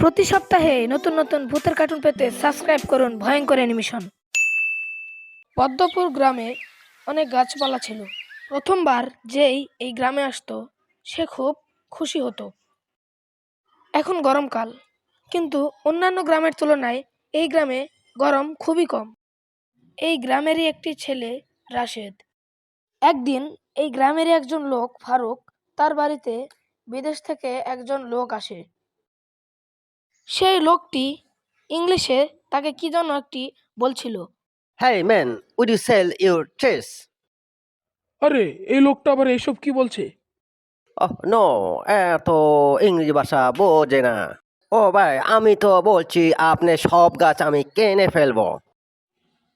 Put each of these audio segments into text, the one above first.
প্রতি সপ্তাহে নতুন নতুন ভূতের কার্টুন পেতে সাবস্ক্রাইব করুন ভয়ঙ্কর অ্যানিমেশন। পদ্মপুর গ্রামে অনেক গাছপালা ছিল। প্রথমবার যেই এই গ্রামে আসতো সে খুব খুশি হতো। এখন গরমকাল, কিন্তু অন্যান্য গ্রামের তুলনায় এই গ্রামে গরম খুবই কম। এই গ্রামেরই একটি ছেলে রাশেদ। একদিন এই গ্রামেরই একজন লোক ফারুক, তার বাড়িতে বিদেশ থেকে একজন লোক আসে। সেই লোকটি ইংলিশে তাকে কি যেন একটি বলছিল। Hey man, would you sell your chess? আরে এই লোকটা আবার এইসব কি বলছে? Oh no, এত ইংরেজি ভাষা বোঝে না। ও ভাই, আমি তো বলছি আপনি সব গাছ আমি কিনে ফেলবো।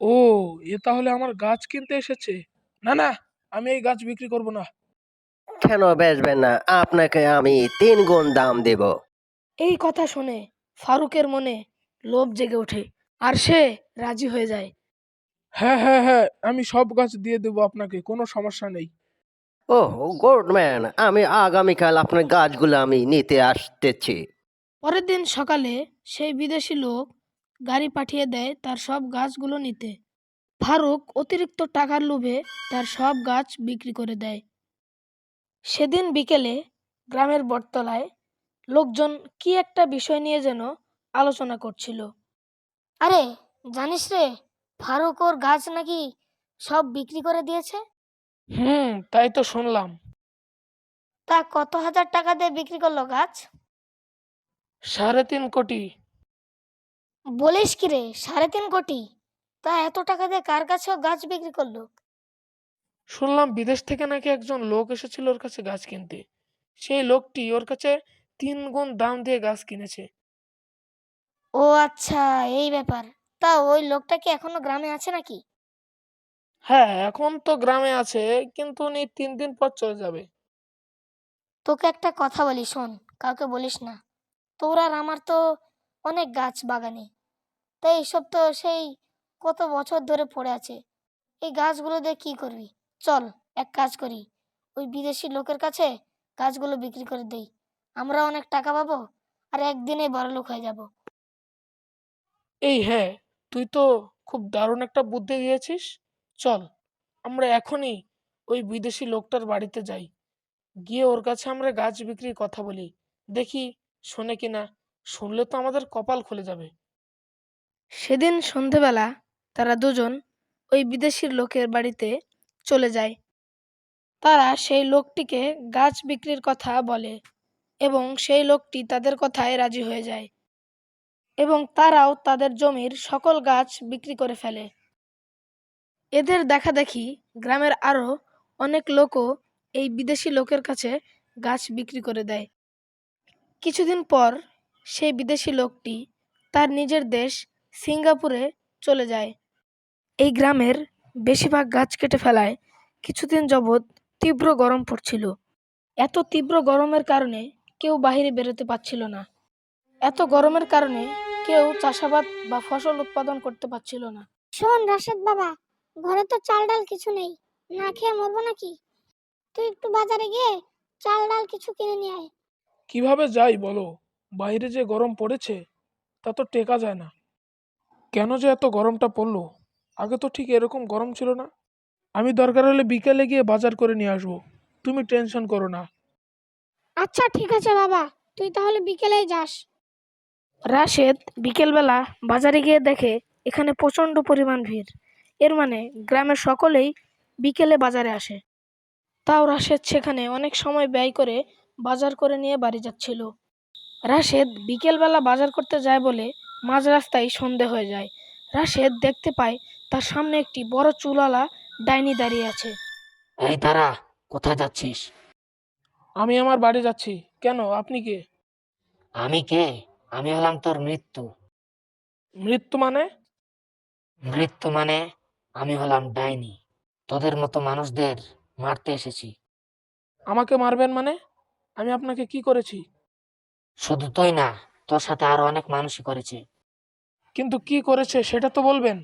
ও, এ তাহলে আমার গাছ কিনতে এসেছে। না না, আমি এই গাছ বিক্রি করব না। কেন বেচবেন না? আপনাকে আমি 3 গুণ দাম দেব। এই কথা শুনে ফারুকের মনে লোভ জেগে ওঠে, আর সে রাজি হয়ে যায়। হ্যাঁ হ্যাঁ হ্যাঁ, আমি সব গাছ দিয়ে দেবো আপনাকে, কোনো সমস্যা নেই। ওহ গুড ম্যান, আমি আগামীকাল আপনার গাছগুলো আমি নিতে আসতেছি। পরের দিন সকালে সেই বিদেশি লোক গাড়ি পাঠিয়ে দেয় তার সব গাছগুলো নিতে। ফারুক অতিরিক্ত টাকার লোভে তার সব গাছ বিক্রি করে দেয়। সেদিন বিকেলে গ্রামের বটতলায় লোকজন কি একটা বিষয় নিয়ে যেন আলোচনা করছিল। আরে জানিস রে, ফারুক ওর গাছ নাকি সব বিক্রি করে দিয়েছে। তাই তো শুনলাম। তা কত হাজার টাকা দিয়ে বিক্রি করলো গাছ? 3.5 কোটি। বলিস কি রে, 3.5 কোটি? তা এত টাকা দিয়ে কার কাছেও গাছ বিক্রি করলো? শুনলাম বিদেশ থেকে নাকি একজন লোক এসেছিল ওর কাছে গাছ কিনতে। সেই লোকটি ওর কাছে 3 গুণ দাম দিয়ে গাছ কিনেছে। ও আচ্ছা, এই ব্যাপার। তা ওই লোকটা কি এখনো গ্রামে আছে নাকি? হ্যাঁ, এখন তো গ্রামে আছে, কিন্তু উনি 3 দিন পর চলে যাবে। তোকে একটা কথা বলি, শোন, কাউকে বলিস না। তোর আর আমার তো অনেক গাছ বাগানে, তাই এসব তো সেই কত বছর ধরে পড়ে আছে। এই গাছগুলো দিয়ে কি করবি? চল, এক কাজ করি, ওই বিদেশি লোকের কাছে গাছগুলো বিক্রি করে দেই। আমরা অনেক টাকা পাবো, আর একদিনে বড়লোক হয়ে যাব। এই হ্যাঁ, তুই তো খুব দারুণ একটা বুদ্ধি দিয়েছিস। চল, আমরা এখনই ওই বিদেশি লোকটার বাড়িতে যাই, গিয়ে ওর কাছে আমরা গাছ বিক্রির কথা বলি। দেখি শোনে কিনা। শুনলে তো আমাদের কপাল খুলে যাবে। সেদিন সন্ধেবেলা তারা দুজন ওই বিদেশির লোকের বাড়িতে চলে যায়। তারা সেই লোকটিকে গাছ বিক্রির কথা বলে, এবং সেই লোকটি তাদের কথায় রাজি হয়ে যায়, এবং তারাও তাদের জমির সকল গাছ বিক্রি করে ফেলে। এদের দেখাদেখি গ্রামের আরো অনেক লোকও এই বিদেশি লোকের কাছে গাছ বিক্রি করে দেয়। কিছুদিন পর সেই বিদেশি লোকটি তার নিজের দেশ সিঙ্গাপুরে চলে যায়। এই গ্রামের বেশিরভাগ গাছ কেটে ফেলায় কিছুদিন যাবৎ তীব্র গরম পড়ছিল। এত তীব্র গরমের কারণে কেউ বাইরে বেরোতে পারছিল না। এত গরমের কারণে কেউ চাষাবাদ বা ফসল উৎপাদন করতে পারছিল না। শোন রাশেদ বাবা, ঘরে তো চাল ডাল কিছু নেই, না খেয়ে মরবো নাকি? তুই একটু বাজারে গিয়ে চাল ডাল কিছু কিনে নিয়ে আয়। কিভাবে যাই বলো? বাইরে যে গরম পড়েছে তা তো টেকা যায় না। কেন যে এত গরমটা পড়লো? আগে তো ঠিক এরকম গরম ছিল না। আমি দরকার হলে বিকেলে গিয়ে বাজার করে নিয়ে আসবো, তুমি টেনশন করো না। আচ্ছা ঠিক আছে বাবা, তুই তাহলে বিকেলেই যাস। রাশেদ বিকেলবেলা বাজারে গিয়ে দেখে এখানে প্রচন্ড পরিমাণ ভিড়। এর মানে গ্রামের সকলেই বিকেলে বাজারে আসে। তাও রাশেদ সেখানে অনেক সময় ব্যয় করে বাজার করে নিয়ে বাড়ি যাচ্ছিল। রাশেদ বিকেলবেলা বাজার করতে যায় বলে মাঝ রাস্তায় সন্ধে হয়ে যায়। রাশেদ দেখতে পায় তার সামনে একটি বড় চুলওয়ালা ডাইনি দাঁড়িয়ে আছে। এই তারা, কোথায় যাচ্ছিস? আমি আমার বাড়ি যাচ্ছি। কেন, আপনি কে? আমি কে? আমি হলাম তোর মৃত্যু। মৃত্যু মানে? মৃত্যু মানে আমি হলাম ডাইনি। তোদের মতো মানুষদের মারতে এসেছি। আমাকে মারবেন মানে? আমি আপনাকে কি করেছি? শুধু তুই না, তোর সাথে আরো অনেক মানুষই করেছে। কিন্তু কি করেছে সেটা তো বলবেন।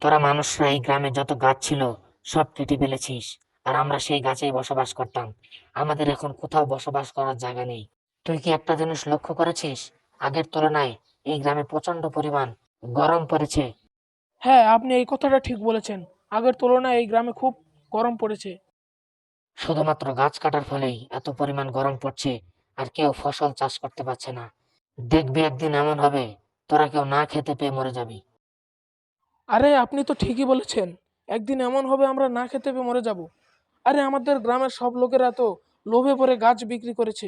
তোরা মানুষরা এই গ্রামে যত গাছ ছিল সব কেটে ফেলেছিস, আর আমরা সেই গাছেই বসবাস করতাম। আমাদের এখন কোথাও বসবাস করার জায়গা নেই। তুই কি একটা জিনিস লক্ষ্য করেছিস? আগের তুলনায় এই গ্রামে প্রচন্ড পরিমাণ গরম পড়েছে। হ্যাঁ, আপনি এই কথাটা ঠিক বলেছেন। আগের তুলনায় এই গ্রামে খুব গরম পড়েছে। শুধুমাত্র গাছ কাটার ফলেই এত পরিমাণ গরম পড়ছে, আর কেউ ফসল চাষ করতে পারছে না। দেখবি একদিন এমন হবে, তোরা কেউ না খেতে পেয়ে মরে যাবি। আরে আপনি তো ঠিকই বলেছেন, একদিন এমন হবে আমরা না খেতে পেয়ে মরে যাব। আরে আমাদের গ্রামের সব লোকেরা তো লোভে পড়ে গাছ বিক্রি করেছে।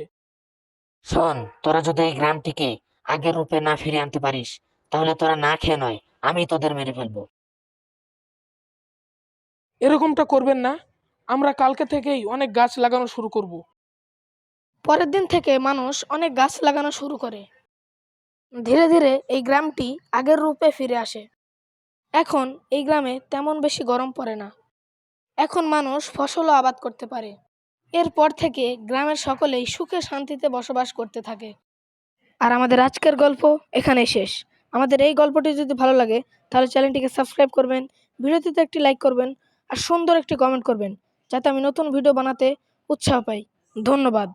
শোন, তোরা যদি এই গ্রামটিকে আগের রূপে না ফিরিয়ে আনতে পারিস, তাহলে তোরা না খেয়ে নয়, আমি তোদের মেরে ফেলবো। এরকমটা করবেন না, আমরা কালকে থেকেই অনেক গাছ লাগানো শুরু করব। পরের দিন থেকে মানুষ অনেক গাছ লাগানো শুরু করে। ধীরে ধীরে এই গ্রামটি আগের রূপে ফিরে আসে। এখন এই গ্রামে তেমন বেশি গরম পড়ে না। এখন মানুষ ফসলও আবাদ করতে পারে। এরপর থেকে গ্রামের সকলেই সুখে শান্তিতে বসবাস করতে থাকে। আর আমাদের আজকের গল্প এখানেই শেষ। আমাদের এই গল্পটি যদি ভালো লাগে তাহলে চ্যানেলটিকে সাবস্ক্রাইব করবেন, ভিডিওটিতে একটি লাইক করবেন আর সুন্দর একটি কমেন্ট করবেন, যাতে আমি নতুন ভিডিও বানাতে উৎসাহ পাই। ধন্যবাদ।